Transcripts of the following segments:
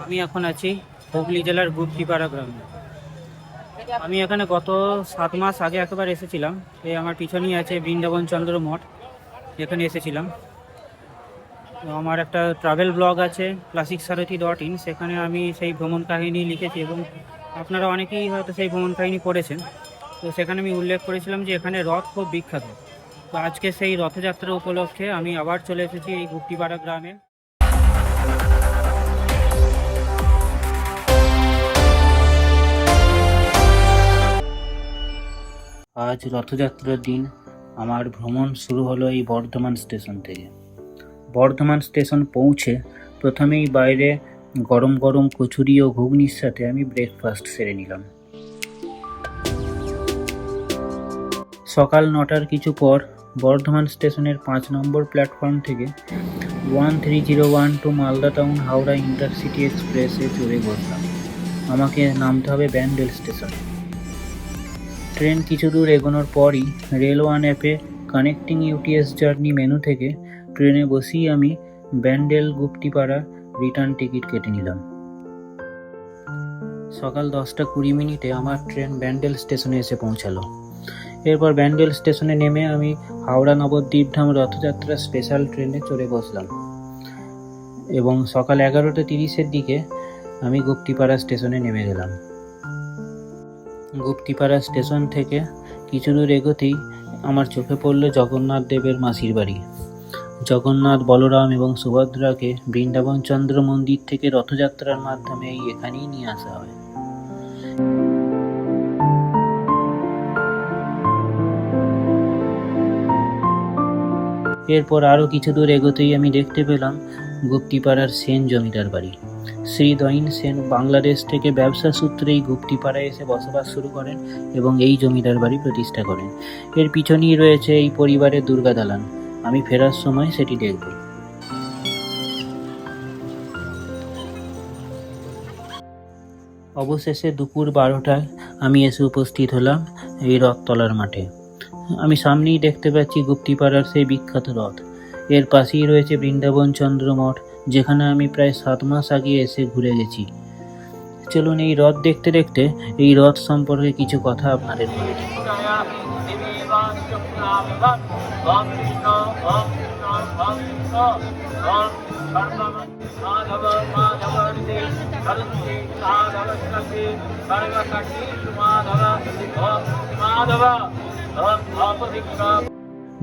আমি এখন আছি হুগলি জেলার গুপ্তিপাড়া গ্রামে। আমি এখানে গত 7 মাস আগে একবার এসেছিলাম। এই আমার পিছনেই আছে বৃন্দাবন চন্দ্র মঠ, এখানে এসেছিলাম। তো আমার একটা ট্রাভেল ব্লগ আছে classicsaarathi.in, সেখানে আমি সেই ভ্রমণ কাহিনী লিখেছি এবং আপনারা অনেকেই হয়তো সেই ভ্রমণ কাহিনী পড়েছেন। তো সেখানে আমি উল্লেখ করেছিলাম যে এখানে রথ খুব বিখ্যাত। তো আজকে সেই রথযাত্রা উপলক্ষে আমি আবার চলে এসেছি এই গুপ্তিপাড়া গ্রামে। আজ রথযাত্রার দিন আমার ভ্রমণ শুরু হলো এই বর্ধমান স্টেশন থেকে। বর্ধমান স্টেশন পৌঁছে প্রথমেই বাইরে গরম গরম কচুরি ও ঘুগনির সাথে আমি ব্রেকফাস্ট সেরে নিলাম। সকাল 9টার কিছু পর বর্ধমান স্টেশনের 5 নম্বর প্ল্যাটফর্ম থেকে 1301 to Malda town Howrah intercity এক্সপ্রেসে চড়ে বসলাম। আমাকে নামতে হবে ব্যান্ডেল স্টেশন। ট্রেন কিছু দূর এগোনোর পরই রেল ওয়ান অ্যাপে কানেক্টিং ইউটিএস জার্নি মেনু থেকে ট্রেনে বসেই আমি ব্যান্ডেল গুপ্তিপাড়া রিটার্ন টিকিট কেটে নিলাম। সকাল 10টা 20 আমার ট্রেন ব্যান্ডেল স্টেশনে এসে পৌঁছালো। এরপর ব্যান্ডেল স্টেশনে নেমে আমি হাওড়া নবদ্বীপধাম রথযাত্রা স্পেশাল ট্রেনে চড়ে বসলাম এবং সকাল 11টা 30 দিকে আমি গুপ্তিপাড়া স্টেশনে নেমে গেলাম। গুপ্তিপাড়া স্টেশন থেকে কিছু দূর এগোতেই আমার চোখে পড়ল জগন্নাথ দেবের মাসির বাড়ি। জগন্নাথ, বলরাম এবং সুভদ্রাকে বৃন্দাবন চন্দ্র মন্দির থেকে রথযাত্রার মাধ্যমে এখানেই নিয়ে আসা হয়। এরপর আরও কিছু দূর এগোতেই আমি দেখতে পেলাম গুপ্তিপাড়ার সেন জমিদার বাড়ি। শ্রী দয়ীন সেন বাংলাদেশ থেকে ব্যবসা সূত্রে এই গুপ্তিপাড়ায় এসে বসবাস শুরু করেন এবং এই জমিদার বাড়ি প্রতিষ্ঠা করেন। এর পিছনেই রয়েছে এই পরিবারের দুর্গা দালান। আমি ফেরার সময় সেটি দেখব। অবশেষে দুপুর 12টায় আমি এসে উপস্থিত হলাম এই রথতলার মাঠে। আমি সামনেই দেখতে পাচ্ছি গুপ্তিপাড়ার সেই বিখ্যাত রথ। এর পাশেই রয়েছে বৃন্দাবন চন্দ্র মঠ, যেখানে আমি প্রায় 7 মাস আগে এসে ঘুরে গেছি। চলুন এই রথ দেখতে দেখতে এই রথ সম্পর্কে কিছু কথা আপনাদের বলি।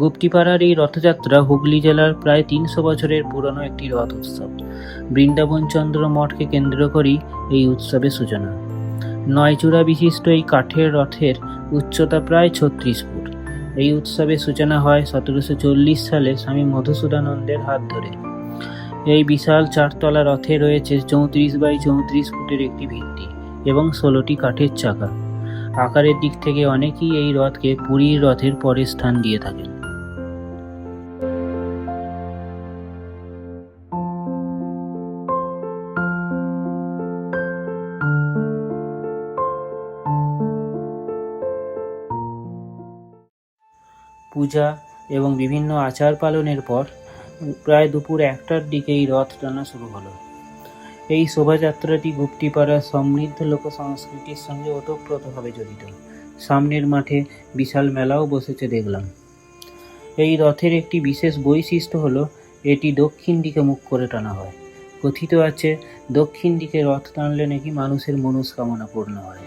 গুপ্তিপাড়ার এই রথযাত্রা হুগলি জেলার প্রায় 300 বছরের পুরনো একটি রথ উৎসব। বৃন্দাবন চন্দ্র মঠকে কেন্দ্র করেই এই উৎসবের সূচনা। 9 চূড়া বিশিষ্ট এই কাঠের রথের উচ্চতা প্রায় 36 ফুট। এই উৎসবের সূচনা হয় 1740 সালে স্বামী মধুসূদনানন্দের হাত ধরে। এই বিশাল 4তলা রথে রয়েছে 34 বাই 34 ফুটের একটি ভিত্তি এবং 16টি কাঠের চাকা। আকারের দিক থেকে অনেকেই এই রথকে পুরীর রথের পরে স্থান দিয়ে থাকেন। পূজা এবং বিভিন্ন আচার পালনের পর প্রায় দুপুর 1টার দিকে এই রথ টানা শুরু হলো। এই শোভাযাত্রাটি গুপ্তিপাড়ার সমৃদ্ধ লোক সংস্কৃতির সঙ্গে ওতপ্রোতভাবে জড়িত। সামনের মাঠে বিশাল মেলাও বসেছে দেখলাম। এই রথের একটি বিশেষ বৈশিষ্ট্য হলো এটি দক্ষিণ দিকে মুখ করে টানা হয়। কথিত আছে দক্ষিণ দিকে রথ টানলে নাকি মানুষের মনস্কামনা পূর্ণ হয়।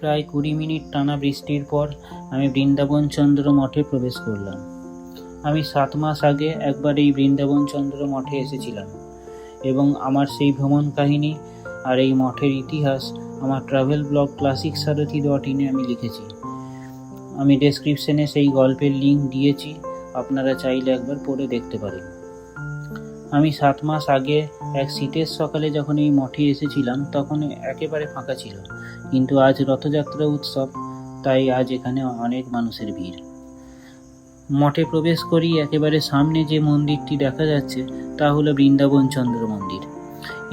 প্রায় 20 মিনিট টানা বৃষ্টির পর আমি বৃন্দাবন চন্দ্র মঠে প্রবেশ করলাম। আমি 7 মাস আগে একবার এই বৃন্দাবন চন্দ্র মঠে এসেছিলাম এবং আমার সেই ভ্রমণ কাহিনী আর এই মঠের ইতিহাস আমার ট্রাভেল ব্লগ classicsaarathi.in-এ আমি লিখেছি। আমি ডেসক্রিপশনে সেই গল্পের লিঙ্ক দিয়েছি, আপনারা চাইলে একবার পড়ে দেখতে পারেন। আমি 7 মাস আগে এক শীতের সকালে যখন এই মঠে এসেছিলাম তখন একেবারে ফাঁকা ছিল, কিন্তু আজ রথযাত্রা উৎসব, তাই আজ এখানে অনেক মানুষের ভিড়। মঠে প্রবেশ করি একেবারে সামনে যে মন্দিরটি দেখা যাচ্ছে তা হলো বৃন্দাবন চন্দ্র মন্দির।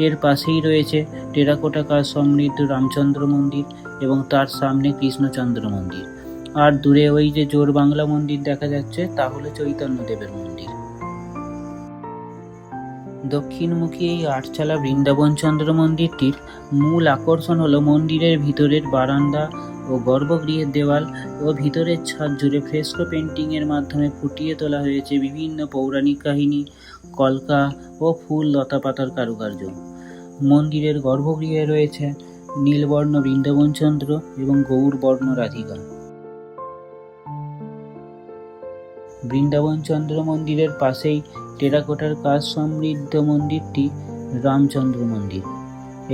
এর পাশেই রয়েছে টেরাকোটা কাজ সমৃদ্ধ রামচন্দ্র মন্দির এবং তার সামনে কৃষ্ণচন্দ্র মন্দির। আর দূরে ওই যে জোর বাংলা মন্দির দেখা যাচ্ছে তা হলো চৈতন্যদেবের মন্দির। দক্ষিণমুখী এই 8চালা বৃন্দাবন চন্দ্র মন্দিরটির মূল আকর্ষণ হলো মন্দিরের ভিতরের বারান্দা ও গর্ভগৃহের দেওয়াল ও ভিতরের ছাদ জুড়ে ফ্রেস্কো পেন্টিংয়ের মাধ্যমে ফুটিয়ে তোলা হয়েছে বিভিন্ন পৌরাণিক কাহিনী, কলকা ও ফুল লতা পাতার কারুকার্য। মন্দিরের গর্ভগৃহে রয়েছে নীলবর্ণ বৃন্দাবন চন্দ্র এবং গৌরবর্ণ রাধিকা। বৃন্দাবন চন্দ্র মন্দিরের পাশেই টেরাকোটার কাজ সমৃদ্ধ মন্দিরটি রামচন্দ্র মন্দির।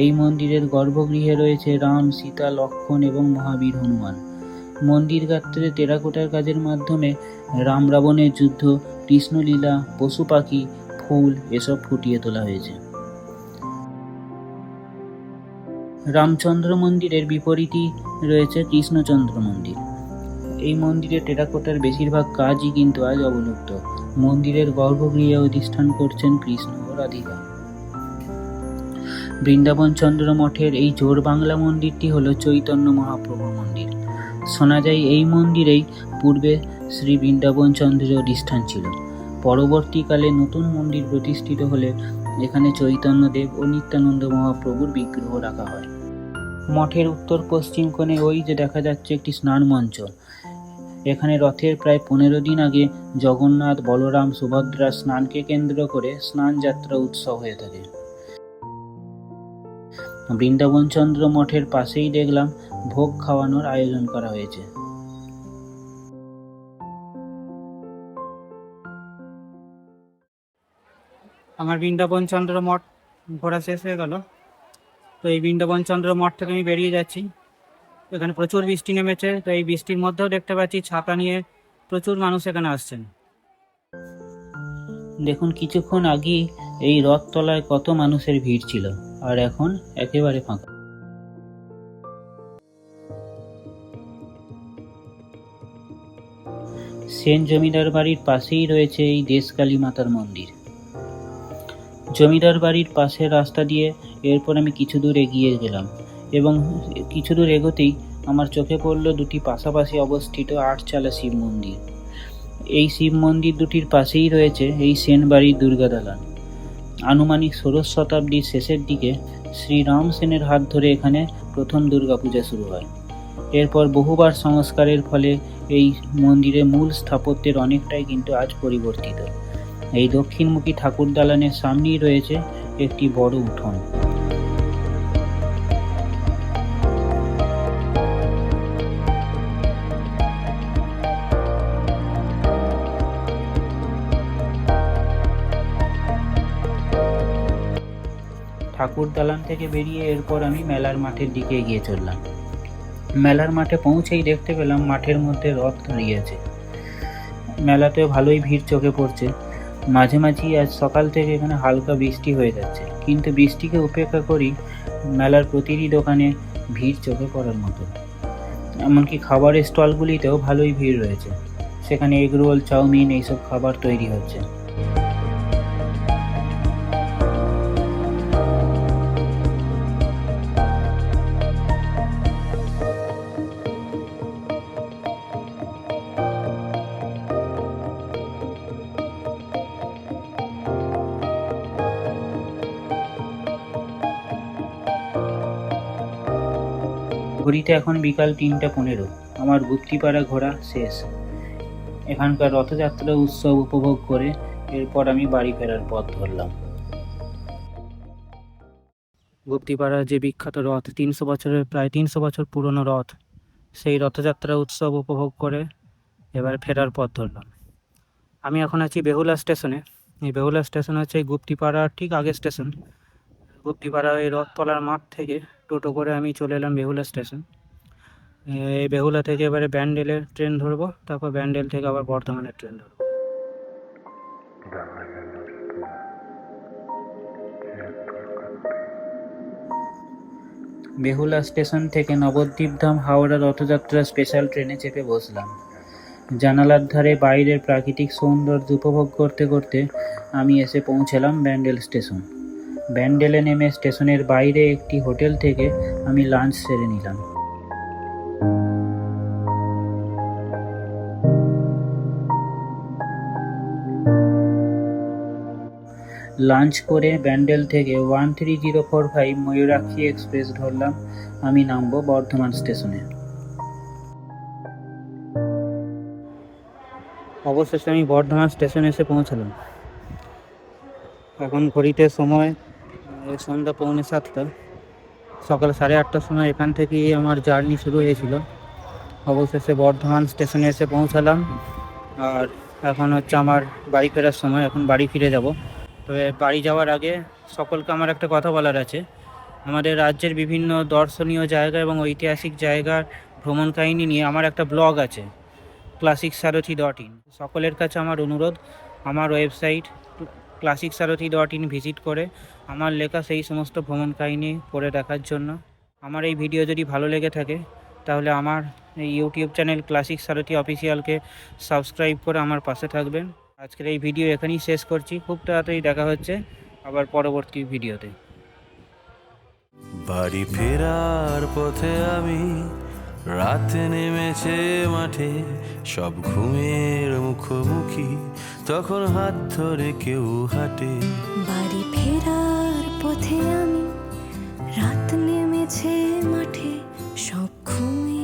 এই মন্দিরের গর্ভগৃহে রয়েছে রাম, সীতা, লক্ষ্মণ এবং মহাবীর হনুমান। মন্দির গাত্রে টেরাকোটার কাজের মাধ্যমে রাম রাবণের যুদ্ধ, কৃষ্ণলীলা, পশু পাখি, ফুল এসব ফুটিয়ে তোলা হয়েছে। রামচন্দ্র মন্দিরের বিপরীতই রয়েছে কৃষ্ণচন্দ্র মন্দির। এই মন্দিরে টেরাকোটার বেশিরভাগ কাজই কিন্তু আজ অবলুপ্ত। মন্দিরের গর্ভগৃহে অধিষ্ঠান করছেন কৃষ্ণ ও রাধিকা। বৃন্দাবন চন্দ্র মঠের এই জোর বাংলা মন্দিরটি হলো চৈতন্য মহাপ্রভুর মন্দির। শোনা যায় এই মন্দিরেই পূর্বে শ্রী বৃন্দাবন চন্দ্রের অধিষ্ঠান ছিল। পরবর্তীকালে নতুন মন্দির প্রতিষ্ঠিত হলে এখানে চৈতন্যদেব ও নিত্যানন্দ মহাপ্রভুর বিগ্রহ রাখা হয়। মঠের উত্তর পশ্চিম কোণে ওই যে দেখা যাচ্ছে একটি স্নান মঞ্চ। এখানে রথের প্রায় 15 দিন আগে জগন্নাথ, বলরাম, সুভদ্রা স্নানকে কেন্দ্র করে স্নান যাত্রা উৎসব হয়ে থাকে। বৃন্দাবন চন্দ্র মঠের পাশেই দেখলাম ভোগ খাওয়ানোর আয়োজন করা হয়েছে। আমার বৃন্দাবন চন্দ্র মঠ ঘোরা শেষ হয়ে গেল। তো এই বৃন্দাবন চন্দ্র মঠ থেকে আমি বেরিয়ে যাচ্ছি। এখানে প্রচুর বৃষ্টি নেমেছে, তো এই বৃষ্টির মধ্যেও দেখতে পাচ্ছি ছাতা নিয়ে প্রচুর মানুষ এখানে আসছেন। দেখুন কিছুক্ষণ আগেই এই রথতলায় কত মানুষের ভিড় ছিল, আর এখন একেবারে ফাঁকা। সেন জমিদার বাড়ির পাশেই রয়েছে এই দেশকালী মাতার মন্দির। জমিদার বাড়ির পাশের রাস্তা দিয়ে এরপর আমি কিছু দূর এগিয়ে গেলাম এবং কিছু দূর এগোতেই আমার চোখে পড়ল দুটি পাশাপাশি অবস্থিত 8চালা শিব মন্দির। এই শিব মন্দির দুটির পাশেই রয়েছে এই সেন বাড়ির দুর্গা দালান। আনুমানিক 16 শতাব্দীর শেষের দিকে শ্রীরাম সেনের হাত ধরে এখানে প্রথম দুর্গাপূজা শুরু হয়। এরপর বহুবার সংস্কারের ফলে এই মন্দিরের মূল স্থাপত্যের অনেকটাই কিন্তু আজ পরিবর্তিত। এই দক্ষিণমুখী ঠাকুর দালানের সামনেই রয়েছে একটি বড় উঠোন। ঠাকুর দালান থেকে বেরিয়ে এরপর আমি মেলার মাঠের দিকে এগিয়ে চললাম। মেলার মাঠে পৌঁছেই দেখতে পেলাম মাঠের মধ্যে রথ দাঁড়িয়ে আছে। মেলাতেও ভালোই ভিড় চোখে পড়ছে। মাঝে মাঝেই আজ সকাল থেকে এখানে হালকা বৃষ্টি হয়ে যাচ্ছে, কিন্তু বৃষ্টিকে উপেক্ষা করি মেলার প্রতিটি দোকানে ভিড় চোখে পড়ার মতো। এমনকি খাবারের স্টলগুলিতেও ভালোই ভিড় রয়েছে। সেখানে এগরোল, চাউমিন এইসব খাবার তৈরি হচ্ছে। ঘড়িতে এখন বিকাল 3:15। আমার গুপ্তিপাড়া ঘোরা শেষ। এখানকার রথযাত্রা উৎসব উপভোগ করে এরপর আমি বাড়ি ফেরার পথ ধরলাম। গুপ্তিপাড়ার যে বিখ্যাত রথ, 300 বছরের, প্রায় 300 বছর পুরনো রথ, সেই রথযাত্রা উৎসব উপভোগ করে এবার ফেরার পথ ধরলাম। আমি এখন আছি বেহুলা স্টেশনে। এই বেহুলা স্টেশন হচ্ছে এই গুপ্তিপাড়ার ঠিক আগের স্টেশন। গুপ্তিপাড়া এই রথতলার মাঠ থেকে টোটো করে আমি চলে এলাম বেহুলা স্টেশন। এই বেহুলা থেকে এবারে ব্যান্ডেলের ট্রেন ধরবো, তারপর ব্যান্ডেল থেকে আবার বর্ধমানের ট্রেন ধরবো। বেহুলা স্টেশন থেকে নবদ্বীপ-ধাম হাওড়া রথযাত্রা স্পেশাল ট্রেনে চেপে বসলাম। জানালার ধারে বাইরের প্রাকৃতিক সৌন্দর্য উপভোগ করতে করতে আমি এসে পৌঁছালাম ব্যান্ডেল স্টেশন। ব্যান্ডেলে নেমে স্টেশনের বাইরে একটি হোটেল থেকে আমি লাঞ্চ সেরে নিলাম। লাঞ্চ করে ব্যান্ডেল থেকে 13045 ময়ূরাক্ষী এক্সপ্রেস ধরলাম। আমি নামবো বর্ধমান স্টেশনে। অবশেষে আমি বর্ধমান স্টেশনে এসে পৌঁছালাম। এখন ঘড়িতে সময় সন্ধ্যা 6:45। সকাল 8:30টার সময় এখান থেকেই আমার জার্নি শুরু হয়েছিল। অবশেষে বর্ধমান স্টেশনে এসে পৌঁছালাম। আর এখন হচ্ছে আমার বাড়ি ফেরার সময়। এখন বাড়ি ফিরে যাব। তবে বাড়ি যাওয়ার আগে সকলকে আমার একটা কথা বলার আছে। আমাদের রাজ্যের বিভিন্ন দর্শনীয় জায়গা এবং ঐতিহাসিক জায়গার ভ্রমণ কাহিনী নিয়ে আমার একটা ব্লগ আছে, classicsarothi.in। সকলের কাছে আমার অনুরোধ, আমার ওয়েবসাইট classicsarothi.in ভিজিট করে আমার লেখা সেই সমস্ত ভ্রমণ কাহিনী পড়ে দেখার জন্য। আমার এই ভিডিও যদি ভালো লেগে থাকে তাহলে আমার এই ইউটিউব চ্যানেল ক্লাসিক সারথি অফিসিয়ালকে সাবস্ক্রাইব করে আমার পাশে থাকবেন। আজকের এই ভিডিও এখানেই শেষ করছি। খুব তাড়াতাড়ি দেখা হচ্ছে আবার পরবর্তী ভিডিওতে। বাড়ি ফেরার পথে আমি, রাতে নেমেছে মাঠে সব ঘুমের মুখোমুখি, তখন হাত ধরে কেউ হাঁটে। বাড়ি ফেরার পথে আমি, রাত নেমেছে মাঠে সব ঘুমিয়ে